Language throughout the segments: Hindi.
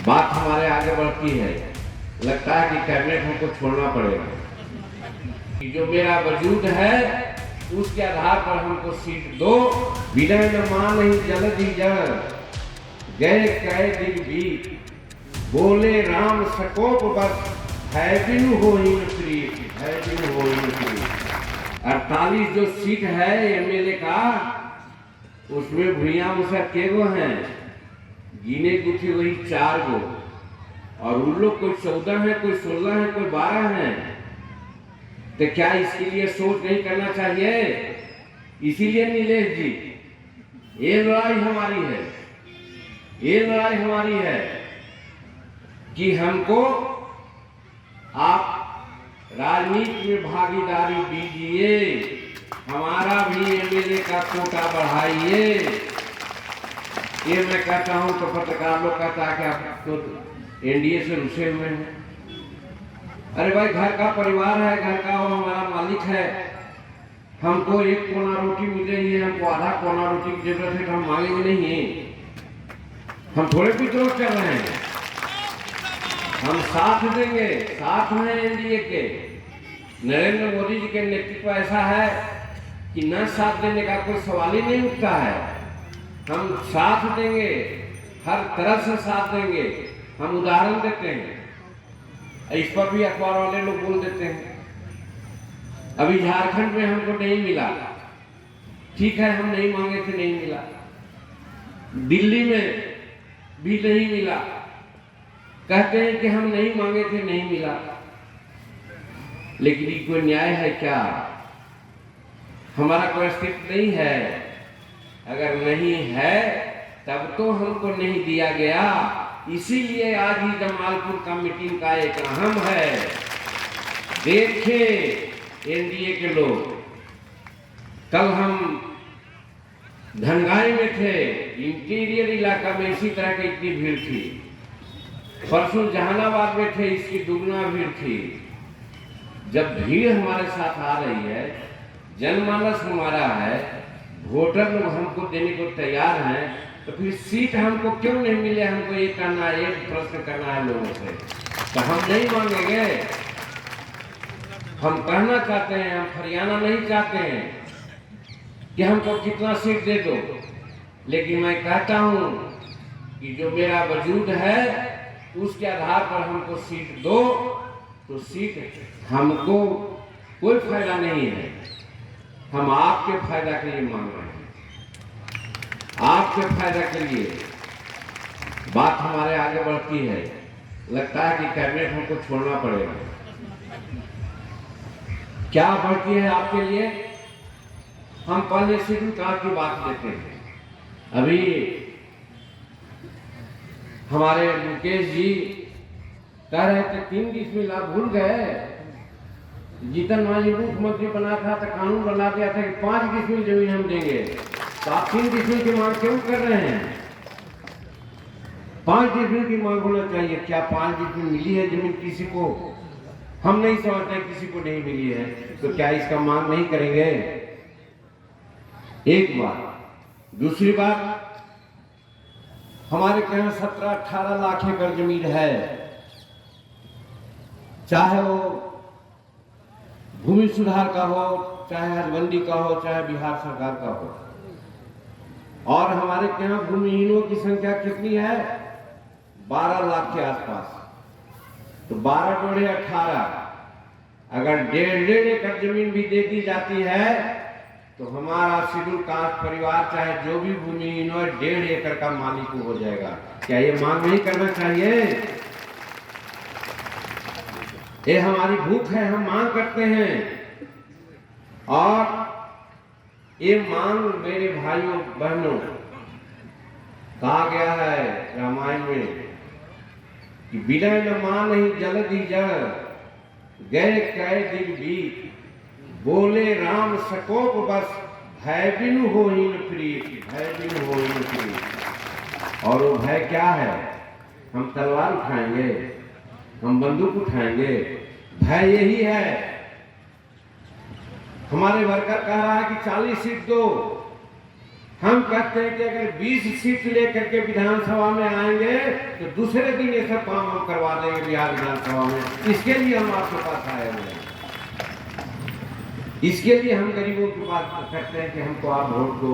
बात हमारे आगे बढ़ती है, लगता है कि कैबिनेट हमको छोड़ना पड़ेगा कि जो मेरा वजूद है उसके आधार पर हमको सीट दो। विनय न मान ही जल्दी जल गए कै दिन बीत, बोले राम सकोप बस है बिनु हो ही प्रीत, है बिनु हो ही प्रीत। 48 जो सीट है एमएलए का, उसमें भूया मुसर के गो हैं, गिने गुथे वही 4 गो, और उन लोग कोई 14 है, कोई 16 है, कोई 12 है। तो क्या इसके लिए सोच नहीं करना चाहिए? इसीलिए नीलेश जी, ये लड़ाई हमारी है, ये लड़ाई हमारी है कि हमको आप राजनीति में भागीदारी दीजिए, हमारा भी एमएलए का कोटा बढ़ाइए। ये मैं कहता हूं तो पत्रकार लोग कहता है कि आप तो एनडीए से रुसे हुए हैं। अरे भाई, घर का परिवार है, घर का वो हमारा मालिक है। हमको 1 कोना रोटी मिल रही है, हमको आधा कोना रोटी की जरूरत है, तो हम मांगेंगे नहीं। हम थोड़े विद्रोह कर रहे हैं, हम साथ देंगे, साथ में एनडीए के। नरेंद्र मोदी जी के नेतृत्व ऐसा है कि न साथ देने का कोई सवाल ही नहीं उठता है। हम साथ देंगे, हर तरह से साथ देंगे। हम उदाहरण देते हैं, इस पर भी अखबार वाले लोग बोल देते हैं। अभी झारखंड में हमको नहीं मिला, ठीक है, हम नहीं मांगे थे, नहीं मिला। दिल्ली में भी नहीं मिला, कहते हैं कि हम नहीं मांगे थे, नहीं मिला। लेकिन ये कोई न्याय है क्या? हमारा कोई अस्तित्व नहीं है। अगर नहीं है तब तो हमको नहीं दिया गया। इसीलिए आज ही जमालपुर का मीटिंग का एक अहम है। देखें एनडीए के लोग, कल हम धनगाई में थे, इंटीरियर इलाका में इसी तरह की इतनी भीड़ थी। परसों जहानाबाद में थे, इसकी दुगना भीड़ थी। जब भीड़ हमारे साथ आ रही है, जनमानस हमारा है, वोटर लोग हमको देने को तैयार हैं, तो फिर सीट हमको क्यों नहीं मिले? हमको ये करना है, एक प्रश्न करना है लोगों से। तो हम नहीं मांगेंगे, हम कहना चाहते हैं, हम हरियाणा नहीं चाहते हैं कि हमको कितना सीट दे दो। लेकिन मैं कहता हूं कि जो मेरा वजूद है उसके आधार पर हमको सीट दो। तो सीट हमको कोई फायदा नहीं है, हम आपके फायदा के लिए मांग रहे हैं, आपके फायदा के लिए। बात हमारे आगे बढ़ती है, लगता है कि कैबिनेट हमको छोड़ना पड़ेगा। क्या बढ़ती है आपके लिए? हम पहले शेड्यूल कास्ट की बात लेते हैं। अभी हमारे मुकेश जी कह रहे थे 3 डिसमिल, आप भूल गए। जीतन मांझी मुख्यमंत्री बना था तो कानून बना दिया था कि 5 डिसमिल जमीन हम देंगे। तो आप 3 डिसमिल की मांग क्यों कर रहे हैं? 5 डिसमिल की मांग होना चाहिए। क्या 5 डिसमिल मिली है जमीन किसी को? हम नहीं समझते किसी को नहीं मिली है, तो क्या इसका मांग नहीं करेंगे? एक बात। दूसरी बात, हमारे यहाँ 17-18 लाख एकड़ जमीन है, चाहे वो भूमि सुधार का हो, चाहे हजबंदी का हो, चाहे बिहार सरकार का हो। और हमारे यहाँ भूमिहीनों की संख्या कितनी है? 12 लाख के आसपास। तो 12 जोड़े 18, अगर 1.5 एकड़ जमीन भी दे दी जाती है तो हमारा शेड्यूल कास्ट परिवार चाहे जो भी भूमिहीन हो 1.5 एकड़ का मालिक हो जाएगा। क्या ये मांग नहीं करना चाहिए? ये हमारी भूख है, हम मांग करते हैं। और ये मांग मेरे भाइयों बहनों, कहा गया है रामायण में कि विनय न मान ही जल्दी जल गए कै दिन बीत, बोले राम सकोप बस भय बिनु हो ही प्रीत, भय बिनु हो ही प्रीत। और वो भय क्या है? हम तलवार उठाएंगे, हम बंदूक उठाएंगे? भय यही है। हमारे वर्कर कह रहा है कि 40 सीट दो, हम कहते हैं कि अगर 20 सीट लेकर के विधानसभा में आएंगे तो दूसरे दिन ये सब काम हम करवा देंगे बिहार विधानसभा में। इसके लिए हम आपके पास आए हुए हैं, इसके लिए हम गरीबों के पास कहते हैं कि हमको आप वोट दो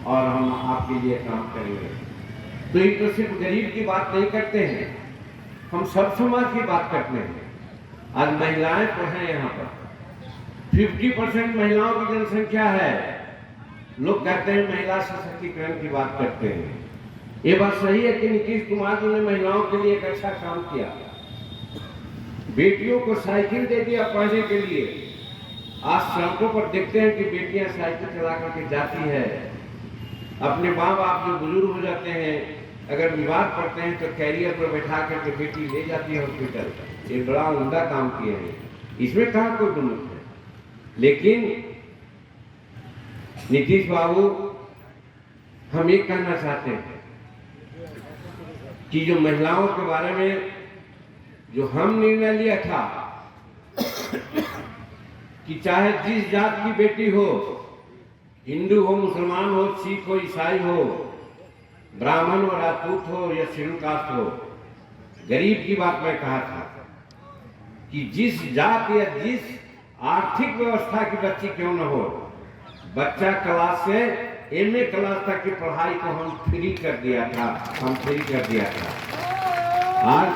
और हम आपके लिए काम करेंगे। तो ये तो सिर्फ गरीब की बात नहीं करते हैं, हम सब समाज की बात करते हैं। आज महिलाएं तो हैं यहाँ पर, 50% महिलाओं की जनसंख्या है। लोग कहते हैं महिला सशक्तिकरण की बात करते हैं। ये बात सही है कि नीतीश कुमार जी ने महिलाओं के लिए एक अच्छा काम किया, बेटियों को साइकिल दे दिया पढ़ने के लिए। आज सड़कों पर देखते हैं कि बेटियां साइकिल चला करके जाती है। अपने माँ बाप जो बुजुर्ग हो जाते हैं, अगर बीमार पड़ते हैं तो कैरियर पर बैठा करके बेटी ले जाती है हॉस्पिटल। ये बड़ा उम्दा काम किए हैं, इसमें कहाँ कोई दुर्मत है। लेकिन नीतीश बाबू, हम ये कहना चाहते हैं कि जो महिलाओं के बारे में जो हम निर्णय लिया था कि चाहे जिस जात की बेटी हो, हिंदू हो, मुसलमान हो, सिख हो, ईसाई हो, ब्राह्मण हो, राजपूत हो या शेड्यूल कास्ट हो, गरीब की बात मैं कहा था कि जिस जात या जिस आर्थिक व्यवस्था की बच्ची क्यों न हो, बच्चा क्लास से एमए क्लास तक की पढ़ाई को हम फ्री कर दिया था, आज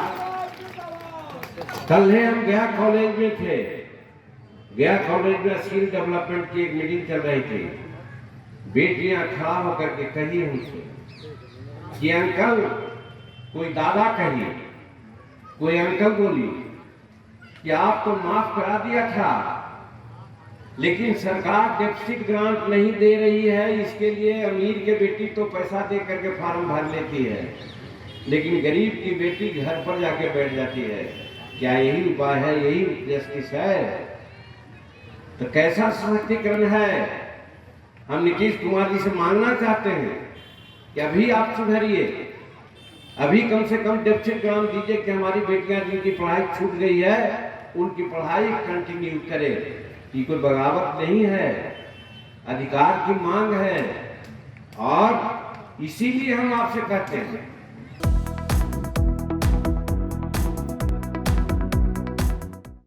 कल है हम गया कॉलेज में थे, गया कॉलेज में स्किल डेवलपमेंट की एक मीटिंग चल रही थी। बेटियां खड़ा होकर के कही हमसे कि अंकल, कोई दादा कही, कोई अंकल बोली कि आप तो माफ करा दिया था, लेकिन सरकार डेफिसिट ग्रांट नहीं दे रही है, इसके लिए अमीर के बेटी तो पैसा दे करके फॉर्म भर लेती है, लेकिन गरीब की बेटी घर पर जाके बैठ जाती है। क्या यही उपाय है, यही जस्टिस है? तो कैसा सशक्तिकरण है? हम नीतीश कुमार जी से मांगना चाहते हैं कि अभी आप सुधरिए, अभी कम से कम डेफिसिट ग्रांट दीजिए कि हमारी बेटियां जिनकी पढ़ाई छूट गई है उनकी पढ़ाई कंटिन्यू करें। कि कोई बगावत नहीं है, अधिकार की मांग है, और इसीलिए हम आपसे कहते हैं